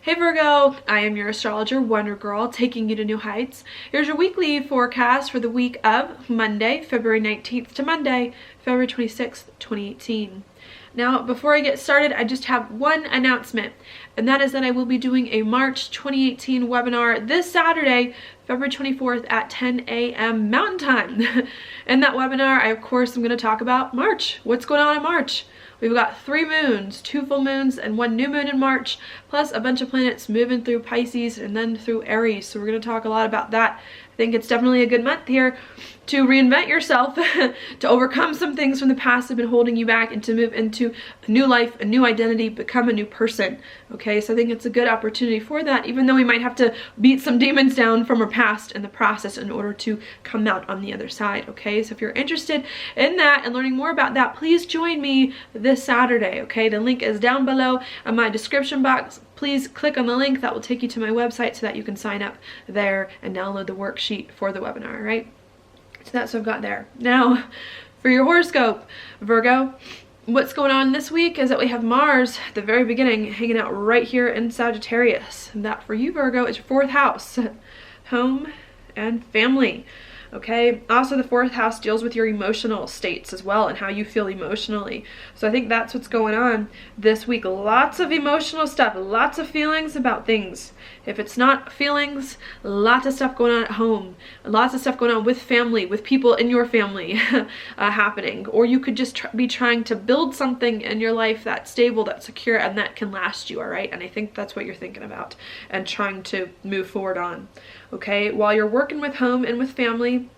Hey Virgo, I am your astrologer, Wonder Girl, taking you to new heights. Here's your weekly forecast for the week of Monday, February 19th to Monday, February 26th, 2018. Now, before I get started, I just have one announcement, and that is that I will be doing a March 2018 webinar this Saturday, February 24th at 10 a.m. Mountain Time. In that webinar, I, of course, am going to talk about March. What's going on in March? We've got 3 moons, 2 full moons, and 1 new moon in March, plus a bunch of planets moving through Pisces and then through Aries. So we're going to talk a lot about that. I think it's definitely a good month here to reinvent yourself, to overcome some things from the past that have been holding you back, and to move into a new life, a new identity, become a new person. Okay, so I think it's a good opportunity for that, even though we might have to beat some demons down from our past in the process in order to come out on the other side. Okay, so if you're interested in that and learning more about that, please join me this Saturday. Okay, the link is down below in my description box. Please click on the link that will take you to my website so that you can sign up there and download the worksheet for the webinar, right? So that's what I've got there. Now, for your horoscope, Virgo, what's going on this week is that we have Mars at the very beginning hanging out right here in Sagittarius. And that for you, Virgo, is your 4th house, home and family. Okay, also the 4th house deals with your emotional states as well and how you feel emotionally. So I think that's what's going on this week. Lots of emotional stuff, lots of feelings about things. If it's not feelings, lots of stuff going on at home, lots of stuff going on with family, with people in your family happening. Or you could just be trying to build something in your life that's stable, that's secure, and that can last you, all right? And I think that's what you're thinking about and trying to move forward on. Okay, while you're working with home and with family,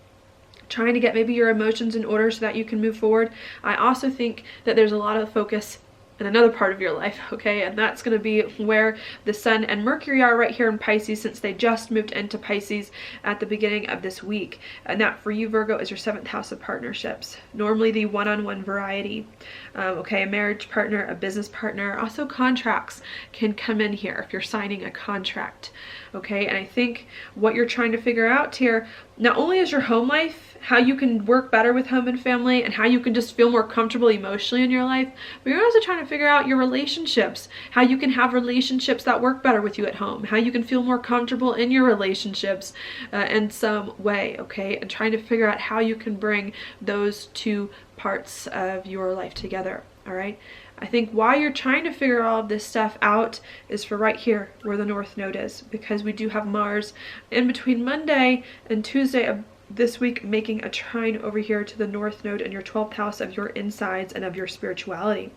trying to get maybe your emotions in order so that you can move forward, I also think that there's a lot of focus in another part of your life, okay, and that's going to be where the Sun and Mercury are right here in Pisces, since they just moved into Pisces at the beginning of this week. And that for you, Virgo, is your 7th house of partnerships, normally the one-on-one variety. Okay, a marriage partner, a business partner, also contracts can come in here if you're signing a contract. Okay, and I think what you're trying to figure out here, not only is your home life, how you can work better with home and family, and how you can just feel more comfortable emotionally in your life, but you're also trying to figure out your relationships, how you can have relationships that work better with you at home, how you can feel more comfortable in your relationships in some way, okay, and trying to figure out how you can bring those 2 parts of your life together, all right? I think why you're trying to figure all of this stuff out is for right here where the North Node is, because we do have Mars in between Monday and Tuesday of this week making a trine over here to the North Node in your 12th house of your insides and of your spirituality.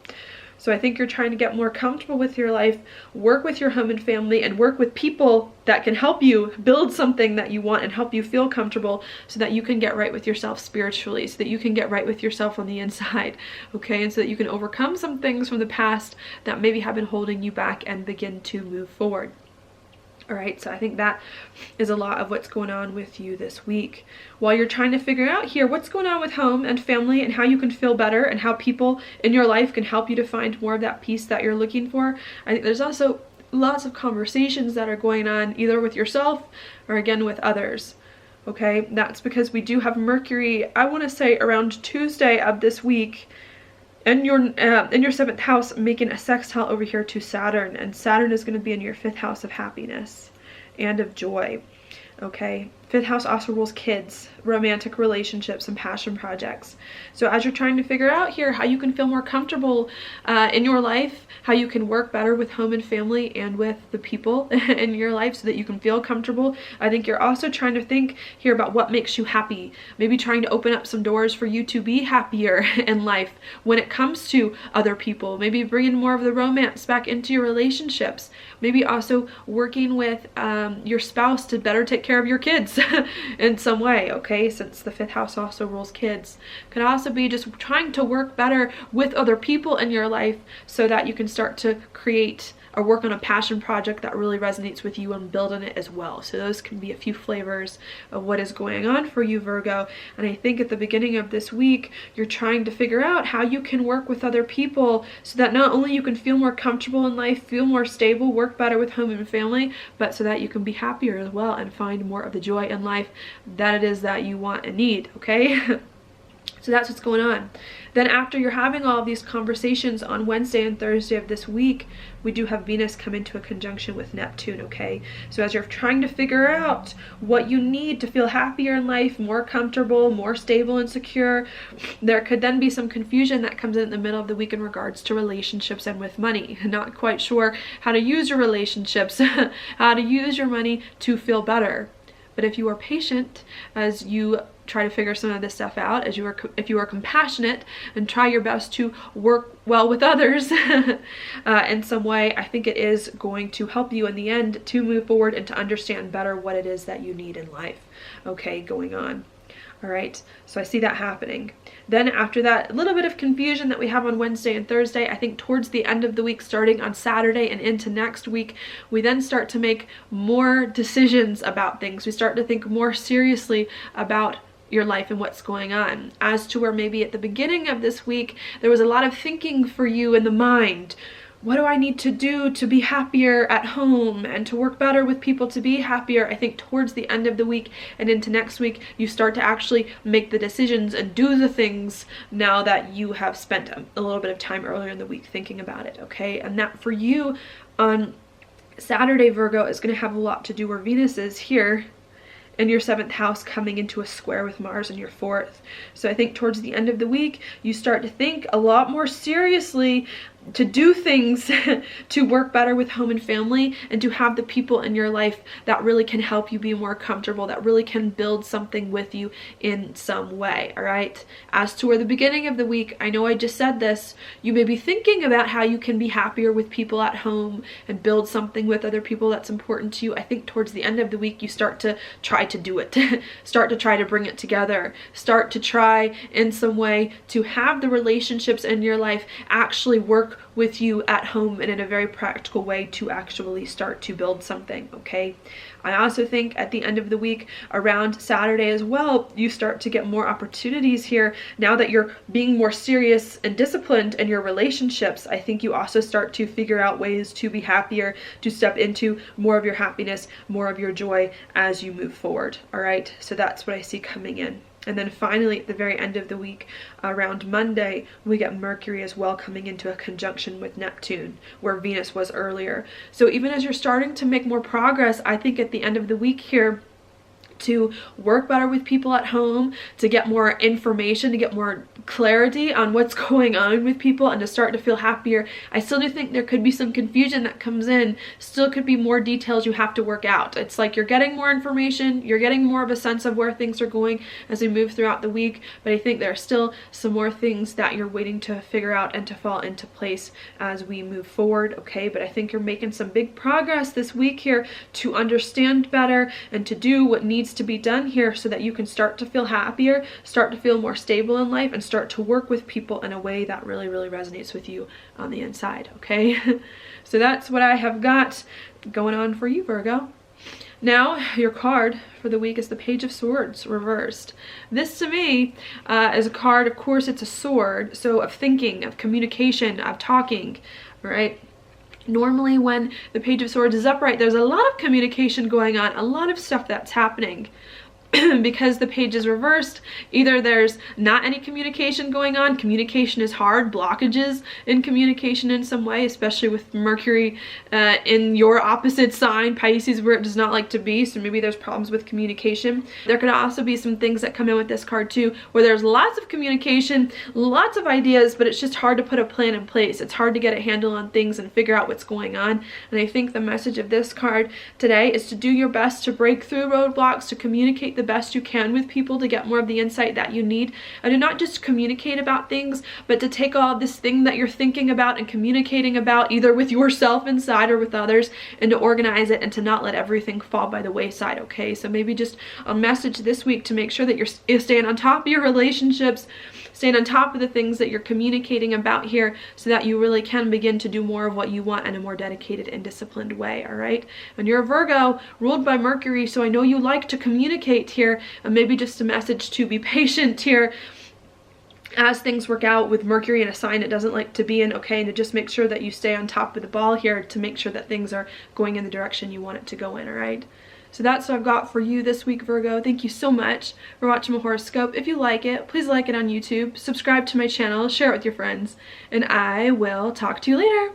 So I think you're trying to get more comfortable with your life, work with your home and family, and work with people that can help you build something that you want and help you feel comfortable so that you can get right with yourself spiritually, so that you can get right with yourself on the inside, okay? And so that you can overcome some things from the past that maybe have been holding you back and begin to move forward. All right, so I think that is a lot of what's going on with you this week. While you're trying to figure out here what's going on with home and family and how you can feel better and how people in your life can help you to find more of that peace that you're looking for, I think there's also lots of conversations that are going on either with yourself or again with others. Okay, that's because we do have Mercury, I want to say around Tuesday of this week, in your 7th house, making a sextile over here to Saturn, and Saturn is going to be in your 5th house of happiness and of joy. Okay, 5th house also rules kids, romantic relationships, and passion projects. So as you're trying to figure out here how you can feel more comfortable in your life, how you can work better with home and family and with the people in your life so that you can feel comfortable, I think you're also trying to think here about what makes you happy. Maybe trying to open up some doors for you to be happier in life when it comes to other people. Maybe bringing more of the romance back into your relationships. Maybe also working with your spouse to better take care of your kids in some way, okay, since the 5th house also rules kids. Could also be just trying to work better with other people in your life so that you can start to create or work on a passion project that really resonates with you and build on it as well. So those can be a few flavors of what is going on for you, Virgo. And I think at the beginning of this week, you're trying to figure out how you can work with other people so that not only you can feel more comfortable in life, feel more stable, work better with home and family, but so that you can be happier as well and find more of the joy in life that it is that you want and need, okay? So that's what's going on. Then after you're having all of these conversations on Wednesday and Thursday of this week, we do have Venus come into a conjunction with Neptune, okay? So as you're trying to figure out what you need to feel happier in life, more comfortable, more stable and secure, there could then be some confusion that comes in the middle of the week in regards to relationships and with money. Not quite sure how to use your relationships, how to use your money to feel better. But if you are patient as you try to figure some of this stuff out, if you are compassionate and try your best to work well with others in some way, I think it is going to help you in the end to move forward and to understand better what it is that you need in life, okay, going on. All right, so I see that happening. Then after that little bit of confusion that we have on Wednesday and Thursday, I think towards the end of the week, starting on Saturday and into next week, we then start to make more decisions about things. We start to think more seriously about your life and what's going on, as to where maybe at the beginning of this week, there was a lot of thinking for you in the mind. What do I need to do to be happier at home and to work better with people to be happier? I think towards the end of the week and into next week, you start to actually make the decisions and do the things now that you have spent a little bit of time earlier in the week thinking about it, okay? And that for you on Saturday, Virgo, is going to have a lot to do where Venus is here in your 7th house, coming into a square with Mars in your 4th. So I think towards the end of the week, you start to think a lot more seriously to do things to work better with home and family, and to have the people in your life that really can help you be more comfortable, that really can build something with you in some way, all right? As to where the beginning of the week, I know I just said this, you may be thinking about how you can be happier with people at home and build something with other people that's important to you. I think towards the end of the week, you start to try to do it, start to try to bring it together, start to try in some way to have the relationships in your life actually work with you at home and in a very practical way to actually start to build something, okay? I also think at the end of the week, around Saturday as well, you start to get more opportunities here. Now that you're being more serious and disciplined in your relationships, I think you also start to figure out ways to be happier, to step into more of your happiness, more of your joy as you move forward, all right? So that's what I see coming in. And then finally, at the very end of the week, around Monday, we get Mercury as well coming into a conjunction with Neptune, where Venus was earlier. So even as you're starting to make more progress, I think at the end of the week here, to work better with people at home, to get more information, to get more clarity on what's going on with people, and to start to feel happier. I still do think there could be some confusion that comes in, still could be more details you have to work out. It's like you're getting more information, you're getting more of a sense of where things are going as we move throughout the week, but I think there are still some more things that you're waiting to figure out and to fall into place as we move forward, okay? But I think you're making some big progress this week here to understand better and to do what needs to be done here so that you can start to feel happier, start to feel more stable in life, and start to work with people in a way that really, really resonates with you on the inside, okay? So that's what I have got going on for you, Virgo. Now, your card for the week is the Page of Swords reversed. This to me is a card, of course, it's a sword, so of thinking, of communication, of talking, right? Normally when the Page of Swords is upright, there's a lot of communication going on, a lot of stuff that's happening. Because the page is reversed, either there's not any communication going on, communication is hard, blockages in communication in some way, especially with Mercury in your opposite sign, Pisces, where it does not like to be, so maybe there's problems with communication. There could also be some things that come in with this card too, where there's lots of communication, lots of ideas, but it's just hard to put a plan in place. It's hard to get a handle on things and figure out what's going on. And I think the message of this card today is to do your best to break through roadblocks, to communicate the best you can with people to get more of the insight that you need, and to not just communicate about things, but to take all this thing that you're thinking about and communicating about, either with yourself inside or with others, and to organize it and to not let everything fall by the wayside, okay? So maybe just a message this week to make sure that you're staying on top of your relationships, staying on top of the things that you're communicating about here so that you really can begin to do more of what you want in a more dedicated and disciplined way, all right? And you're a Virgo ruled by Mercury, so I know you like to communicate here, and maybe just a message to be patient here as things work out with Mercury in a sign it doesn't like to be in, okay? And to just make sure that you stay on top of the ball here to make sure that things are going in the direction you want it to go in, all right? So that's what I've got for you this week, Virgo. Thank you so much for watching my horoscope. If you like it, please like it on YouTube, subscribe to my channel, share it with your friends, and I will talk to you later.